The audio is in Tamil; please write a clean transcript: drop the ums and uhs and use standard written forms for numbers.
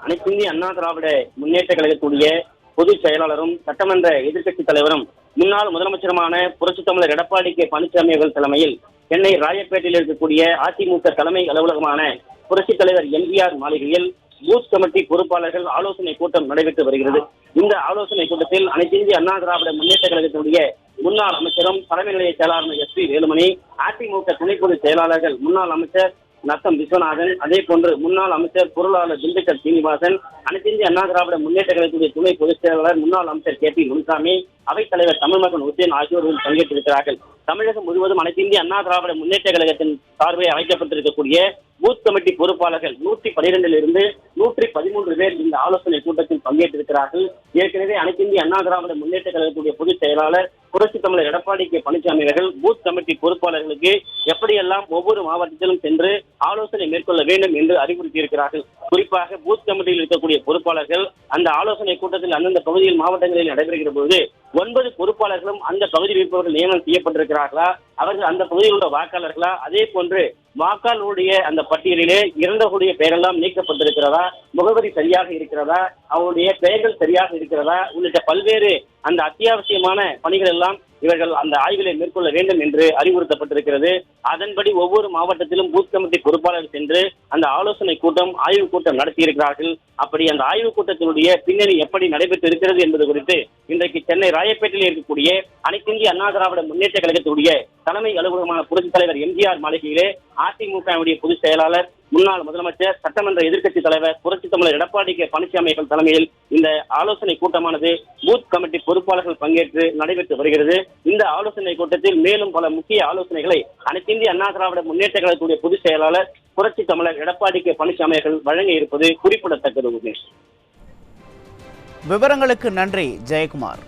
அனைத்து இந்திய அண்ணா திராவிட முன்னேற்ற கழகத்துடைய பொதுச் செயலாளரும் சட்டமன்ற எதிர்க்கட்சித் தலைவரும் முன்னாள் முதலமைச்சருமான புரட்சித் தமிழர் எடப்பாடி கே பழனிசாமி அவர்கள் தலைமையில் சென்னை ராயப்பேட்டையில் இருக்கக்கூடிய அதிமுக தலைமை அலுவலகமான புரட்சித் தலைவர் எம்ஜிஆர் மாளிகையில் பூத் கமிட்டி பொறுப்பாளர்கள் ஆலோசனை கூட்டம் நடைபெற்று வருகிறது. இந்த ஆலோசனை கூட்டத்தில் அனைத்து இந்திய அண்ணா திராவிட முன்னேற்ற கழகத்தினுடைய முன்னாள் அமைச்சரும் தலைமை நிலைய செயலாளர் எஸ் பி வேலுமணி, அதிமுக துணை பொதுச் செயலாளர்கள் முன்னாள் அமைச்சர் நத்தம் விஸ்வநாதன், அதே போன்று முன்னாள் அமைச்சர் பொருளாளர் திண்டுக்கல் சீனிவாசன், அனைத்து இந்திய அண்ணா திராவிட முன்னேற்ற கழகத்துடைய துணை பொதுச் செயலாளர் முன்னாள் அமைச்சர் கே பி முனுசாமி, அவைத்தலைவர் தமிழ்மகன் உசேன் ஆகியோர்கள் பங்கேற்றிருக்கிறார்கள். தமிழகம் முழுவதும் அனைத்து இந்திய அண்ணா திராவிட முன்னேற்ற கழகத்தின் சார்பில் அமைக்கப்பட்டிருக்கக்கூடிய பூத் கமிட்டி பொறுப்பாளர்கள் 112 இருந்து 113 பேர் இந்த ஆலோசனை கூட்டத்தில் பங்கேற்றிருக்கிறார்கள். ஏற்கனவே அனைத்து இந்திய அண்ணா திராவிட முன்னேற்ற கழகத்துடைய பொதுச் செயலாளர் புரட்சி தமிழர் எடப்பாடி கே பழனிசாமி அவர்கள் பூத் கமிட்டி பொறுப்பாளர்களுக்கு எப்படியெல்லாம் ஒவ்வொரு மாவட்டத்திலும் சென்று ஆலோசனை மேற்கொள்ள வேண்டும் என்று அறிவுறுத்தியிருக்கிறார்கள். குறிப்பாக பூத் கமிட்டியில் இருக்கக்கூடிய பொறுப்பாளர்கள் அந்த ஆலோசனை கூட்டத்தில் அந்தந்த பகுதியில் மாவட்டங்களில் நடைபெறுகிற போது 9 பொறுப்பாளர்களும் அந்த பகுதியில் இருப்பவர்கள் நியமனம் செய்யப்பட்டிருக்கிறார்களா, அவர்கள் அந்த பகுதியில் உள்ள வாக்காளர்களா, அதே போன்று வாக்காளருடைய அந்த பட்டியலிலே இறந்தவர்களுடைய பெயரெல்லாம் நீக்கப்பட்டிருக்கிறதா, முகவரி சரியாக இருக்கிறதா, அவருடைய பெயர்கள் சரியாக இருக்கிறதா உள்ளிட்ட பல்வேறு அந்த அத்தியாவசியமான பணிகள் எல்லாம் இவர்கள் அந்த ஆய்விலை மேற்கொள்ள வேண்டும் என்று அறிவுறுத்தப்பட்டிருக்கிறது. அதன்படி ஒவ்வொரு மாவட்டத்திலும் பூத் கமிட்டி பொறுப்பாளர்கள் சென்று அந்த ஆலோசனை கூட்டம் ஆய்வுக் கூட்டம் நடத்தியிருக்கிறார்கள். அப்படி அந்த ஆய்வுக் கூட்டத்தினுடைய பின்னணி எப்படி நடைபெற்று இருக்கிறது என்பது குறித்து இன்றைக்கு சென்னை ராயப்பேட்டையில் இருக்கக்கூடிய அனைத்து இந்திய அண்ணா திராவிட முன்னேற்ற கழகத்துடைய தலைமை அலுவலகமான புரட்சித் தலைவர் எம்ஜிஆர் மாளிகையிலே அதிமுகவுடைய பொதுச் செயலாளர் முன்னாள் முதலமைச்சர் சட்டமன்ற எதிர்க்கட்சித் தலைவர் புரட்சித் தமிழர் எடப்பாடி கே பழனிசாமி அவர்கள் தலைமையில் இந்த ஆலோசனை கூட்டமானது பூத் கமிட்டி பொறுப்பாளர்கள் பங்கேற்று நடைபெற்று வருகிறது. இந்த ஆலோசனை கூட்டத்தில் மேலும் பல முக்கிய ஆலோசனைகளை அனைத்து இந்திய அண்ணா திராவிட முன்னேற்ற கழகத்துடைய பொதுச் செயலாளர் புரட்சித் தமிழர் எடப்பாடி கே பழனிசாமி அவர்கள் வழங்க இருப்பது குறிப்பிடத்தக்கது. விவரங்களுக்கு நன்றி ஜெயக்குமார்.